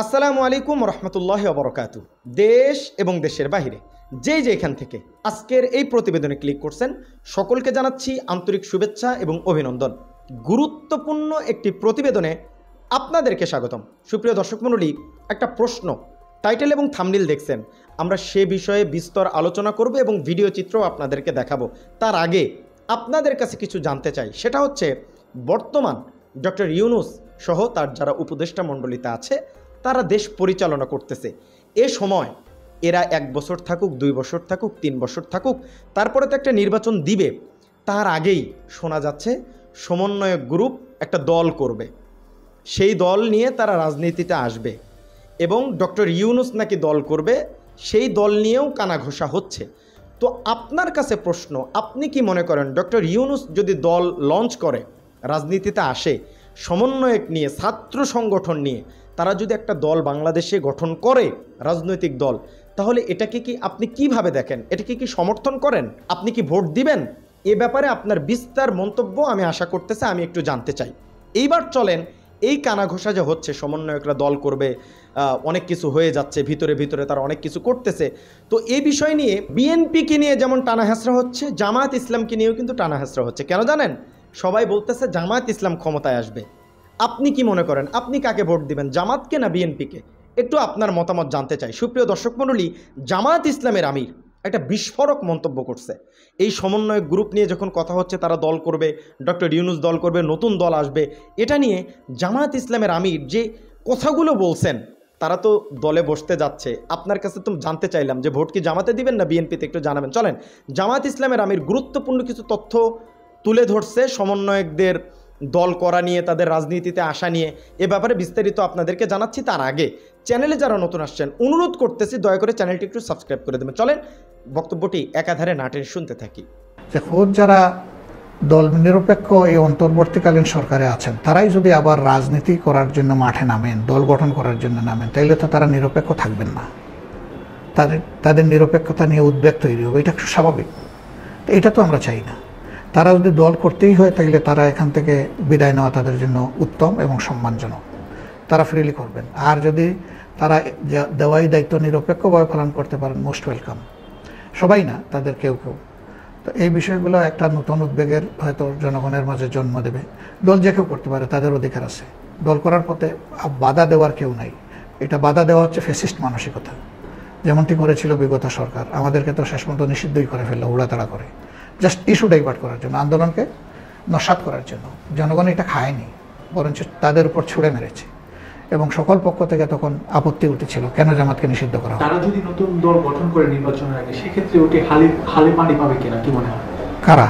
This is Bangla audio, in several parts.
আসসালামু আলাইকুম রহমতুল্লাহ বরকাতু। দেশ এবং দেশের বাহিরে যেখান থেকে আজকের এই প্রতিবেদনে ক্লিক করছেন সকলকে জানাচ্ছি আন্তরিক শুভেচ্ছা এবং অভিনন্দন। গুরুত্বপূর্ণ একটি প্রতিবেদনে আপনাদেরকে স্বাগতম। সুপ্রিয় দর্শক মণ্ডলী, একটা প্রশ্ন টাইটেল এবং থাম্বনেল দেখছেন, আমরা সে বিষয়ে বিস্তর আলোচনা করব এবং ভিডিও চিত্রও আপনাদেরকে দেখাবো। তার আগে আপনাদের কাছে কিছু জানতে চাই, সেটা হচ্ছে বর্তমান ডক্টর ইউনূস সহ তার যারা উপদেষ্টা মণ্ডলীতে আছে তারা দেশ পরিচালনা করতেছে। এ সময় এরা 1 বছর থাকুক, 2 বছর থাকুক, 3 বছর থাকুক, তারপরে তো একটা নির্বাচন দিবে। তার আগেই শোনা যাচ্ছে সমন্বয়ক গ্রুপ একটা দল করবে, সেই দল নিয়ে তারা রাজনীতিতে আসবে এবং ডক্টর ইউনূস নাকি দল করবে, সেই দল নিয়েও কানাঘোষা হচ্ছে। তো আপনার কাছে প্রশ্ন, আপনি কি মনে করেন ডক্টর ইউনূস যদি দল লঞ্চ করে, রাজনীতিতে আসে, সমন্বয়ক নিয়ে, ছাত্র সংগঠন নিয়ে তারা যদি একটা দল বাংলাদেশে গঠন করে, রাজনৈতিক দল, তাহলে এটাকে কি আপনি কিভাবে দেখেন? এটাকে কি সমর্থন করেন? আপনি কি ভোট দিবেন? এ ব্যাপারে আপনার বিস্তার মন্তব্য আমি আশা করতেছি, আমি একটু জানতে চাই। এইবার চলেন, এই কানাঘোষা যে হচ্ছে সমন্বয়করা দল করবে, অনেক কিছু হয়ে যাচ্ছে, ভিতরে ভিতরে তারা অনেক কিছু করতেছে, তো এই বিষয় নিয়ে বিএনপিকে নিয়ে যেমন টানা হেঁচড়া হচ্ছে, জামায়াত ইসলামকে নিয়েও কিন্তু টানা হেঁচড়া হচ্ছে। কেন জানেন? সবাই বলতেছে জামায়াত ইসলাম ক্ষমতায় আসবে। আপনি কি মনে করেন, আপনি কাকে ভোট দিবেন, জামাতকে না বিএনপিকে? একটু আপনার মতামত জানতে চাই। সুপ্রিয় দর্শক মণ্ডলী, জামায়াত ইসলামের আমির একটা বিস্ফোরক মন্তব্য করছে। এই সমন্বয় গ্রুপ নিয়ে যখন কথা হচ্ছে, তারা দল করবে, ডক্টর ইউনূস দল করবে, নতুন দল আসবে, এটা নিয়ে জামায়াত ইসলামের আমির যে কথাগুলো বলছেন, তারা তো দলে বসতে যাচ্ছে। আপনার কাছে তো জানতে চাইলাম যে ভোট কি জামাতে দিবেন না বিএনপিতে, একটু জানাবেন। চলেন, জামায়াত ইসলামের আমির গুরুত্বপূর্ণ কিছু তথ্য তুলে ধরছে সমন্বয়কদের দল করা নিয়ে, তাদের রাজনীতিতে আসা নিয়ে। এ ব্যাপারে বিস্তারিত আপনাদেরকে জানাচ্ছি। তার আগে চ্যানেলে যারা নতুন আসছেন অনুরোধ করতেছি, দয়া করে চ্যানেলটি একটু সাবস্ক্রাইব করে দেবেন। চলেন বক্তব্যটি একাধারে না টেনে শুনতে থাকি। যে খোদ যারা দল নিরপেক্ষ এই অন্তর্বর্তীকালীন সরকারে আছেন, তারাই যদি আবার রাজনীতি করার জন্য মাঠে নামেন, দল গঠন করার জন্য নামেন, তাইলে তো তারা নিরপেক্ষ থাকবেন না। তাদের নিরপেক্ষতা নিয়ে উদ্বেগ তৈরি হবে, এটা স্বাভাবিক। এটা তো আমরা চাই না। তারা যদি দল করতেই হয়, তাইলে তারা এখান থেকে বিদায় নেওয়া তাদের জন্য উত্তম এবং সম্মানজনক, তারা ফ্রিলি করবেন। আর যদি তারা দেওয়াই দায়িত্ব নিরপেক্ষভাবে পালন করতে পারেন, মোস্ট ওয়েলকাম। সবাই না, তাদের কেউ কেউ। তো এই বিষয়গুলো একটা নতুন উদ্বেগের হয়তো জনগণের মাঝে জন্ম দেবে। দল যে কেউ করতে পারে, তাদের অধিকার আছে। দল করার পথে বাধা দেওয়ার কেউ নাই। এটা বাধা দেওয়া হচ্ছে ফ্যাসিস্ট মানসিকতা, যেমনটি করেছিল বিগত সরকার। আমাদেরকে তো শেষ পর্যন্ত নিষিদ্ধই করে ফেললো, উড়াতাড়া করে, জাস্ট ইস্যু ডাইভার্ট করার জন্য, আন্দোলনকে নস্যাৎ করার জন্য। জনগণ এটা খায়নি, বরঞ্চ তাদের উপর ছুড়ে মেরেছে এবং সকল পক্ষ থেকে তখন আপত্তি উঠেছিল, কেন জামাতকে নিষিদ্ধ করা হয়। তারা যদি নতুন দল গঠন করে নির্বাচনের আগে, সেক্ষেত্রে ওটি খালি পানি পাবে কিনা, কি মনে হয়? কারা?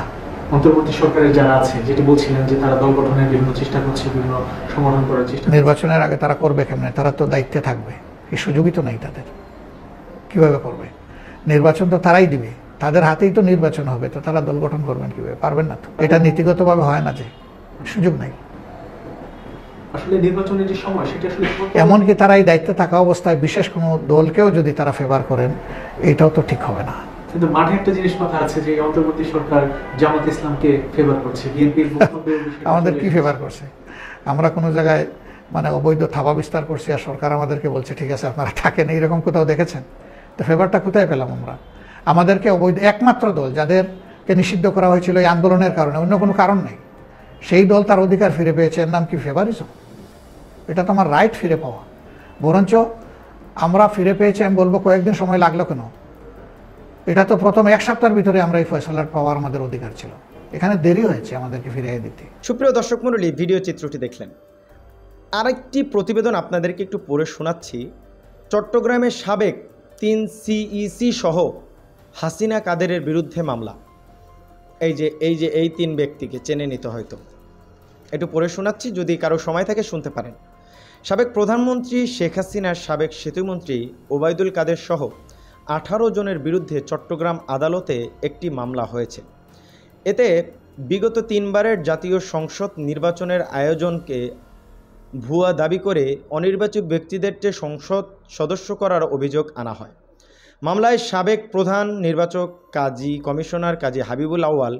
অন্তর্বর্তী সরকারের যারা আছে, যেটি বলছিলেন যে তারা দল গঠনের বিভিন্ন চেষ্টা করছে, বিভিন্ন সংগঠন করার চেষ্টা। নির্বাচনের আগে তারা করবে কেমনে? তারা তো দায়িত্বে থাকবে, এই সুযোগই তো নেই তাদের। কিভাবে করবে? নির্বাচন তো তারাই দিবে, তাদের হাতেই তো নির্বাচন হবে, তো তারা দল গঠন করবেন কিভাবে? পারবেন না তো। এটা নীতিগতভাবে হয় না, যে সুযোগ নাই। আসলে নির্বাচনের যে সময়, সেটা আসলে এমনকি তারা এই দায়িত্বে থাকা অবস্থায় বিশেষ কোনো দলকেও যদি তারা ফেভার করেন, এটাও তো ঠিক হবে না। কিন্তু মাঠে একটা জিনিস কথা আছে যে অন্তর্বর্তী সরকার জামাত ইসলামকে ফেভার করছে, বিএনপির আমাদের কি ফেভার করছে? আমরা কোনো জায়গায় মানে অবৈধ থাবা বিস্তার করছি আর সরকার আমাদেরকে বলছে ঠিক আছে আপনারা থাকেন, এইরকম কোথাও দেখেছেন? তো ফেভারটা কোথায় পেলাম আমরা? আমাদেরকে অবৈধ একমাত্র দল যাদেরকে নিষিদ্ধ করা হয়েছিল এই আন্দোলনের কারণে, অন্য কোনো কারণ নেই, সেই দল তার অধিকার ফিরে পেয়েছে। এর নাম কি ফেভারিজম? এটা তো আমার রাইট ফিরে পাওয়া। বরঞ্চ আমরা ফিরে পেয়েছি, আমি বলবো কয়েকদিন সময় লাগলো কেন? এটা তো প্রথম 1 সপ্তাহের ভিতরে আমরা এই ফয়সালার পাওয়ার আমাদের অধিকার ছিল, এখানে দেরি হয়েছে আমাদেরকে ফিরিয়ে দিতে। সুপ্রিয় দর্শক মণ্ডলী, ভিডিও চিত্রটি দেখলেন। আরেকটি প্রতিবেদন আপনাদেরকে একটু পড়ে শোনাচ্ছি। চট্টগ্রামের সাবেক 3 সিইসি সহ হাসিনা কাদেরের বিরুদ্ধে মামলা। এই 3 ব্যক্তিকে চেনে নিতে হয়তো, একটু পড়ে শোনাচ্ছি, যদি কারো সময় থাকে শুনতে পারেন। সাবেক প্রধানমন্ত্রী শেখ হাসিনার সাবেক সেতুমন্ত্রী ওবায়দুল কাদের সহ 18 জনের বিরুদ্ধে চট্টগ্রাম আদালতে একটি মামলা হয়েছে। এতে বিগত 3 বারের জাতীয় সংসদ নির্বাচনের আয়োজনকে ভুয়া দাবি করে অনির্বাচিত ব্যক্তিদের সংসদ সদস্য করার অভিযোগ আনা হয়। মামলায় সাবেক প্রধান নির্বাচক কাজী কমিশনার কাজী হাবিবুল আউয়াল,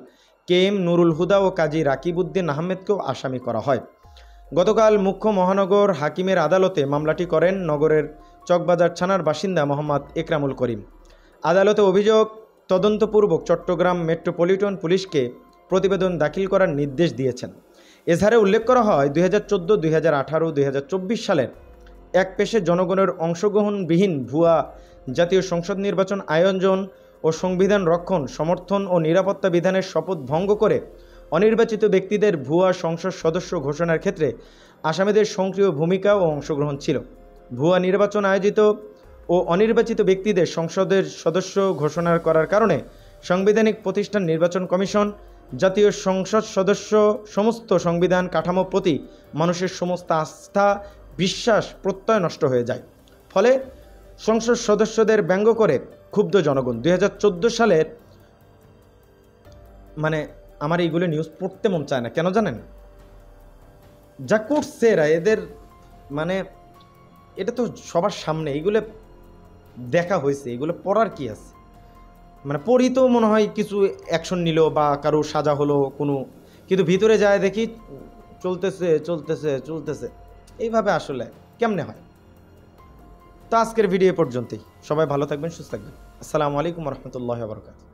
কে এম নুরুল হুদা ও কাজী রাকিবউদ্দিন আহমেদকেও আসামি করা হয়। গতকাল মুখ্য মহানগর হাকিমের আদালতে মামলাটি করেন নগরের চকবাজার থানার বাসিন্দা মোহাম্মদ একরামুল করিম। আদালতে অভিযোগ তদন্তপূর্বক চট্টগ্রাম মেট্রোপলিটন পুলিশকে প্রতিবেদন দাখিল করার নির্দেশ দিয়েছেন। এছাড়া উল্লেখ করা হয় 2014, 2018, 2024 সালের এক পেশে জনগণের অংশগ্রহণবিহীন ভুয়া জাতীয় সংসদ নির্বাচন আয়োজন ও সংবিধান রক্ষণ, সমর্থন ও নিরাপত্তা বিধানের শপথ ভঙ্গ করে অনির্বাচিত ব্যক্তিদের ভুয়া সংসদ সদস্য ঘোষণার ক্ষেত্রে আসামিদের সক্রিয় ভূমিকা ও অংশগ্রহণ ছিল। ভুয়া নির্বাচন আয়োজিত ও অনির্বাচিত ব্যক্তিদের সংসদের সদস্য ঘোষণা করার কারণে সাংবিধানিক প্রতিষ্ঠান নির্বাচন কমিশন, জাতীয় সংসদ সদস্য সমস্ত সংবিধান কাঠামো প্রতি মানুষের সমস্ত আস্থা, বিশ্বাস, প্রত্যয় নষ্ট হয়ে যায়। ফলে সংসদ সদস্যদের ব্যঙ্গ করে ক্ষুব্ধ জনগণ 2014 সালের আমার এইগুলো নিউজ পড়তে মন চায় না, কেন জানেন? যা করছে এরা, এদের এটা তো সবার সামনে এইগুলো দেখা হয়েছে, এগুলো পড়ার কি আছে? পড়ি তো মনে হয় কিছু অ্যাকশন নিল বা কারো সাজা হলো কোনো, কিন্তু ভিতরে যায় দেখি চলতেছে চলতেছে চলতেছে, এইভাবে আসলে কেমনে হয়? তো আজকের ভিডিও পর্যন্তই। সবাই ভালো থাকবেন, সুস্থ থাকবেন। আসসালামু আলাইকুম রহমতুল্লাহ বরকাত।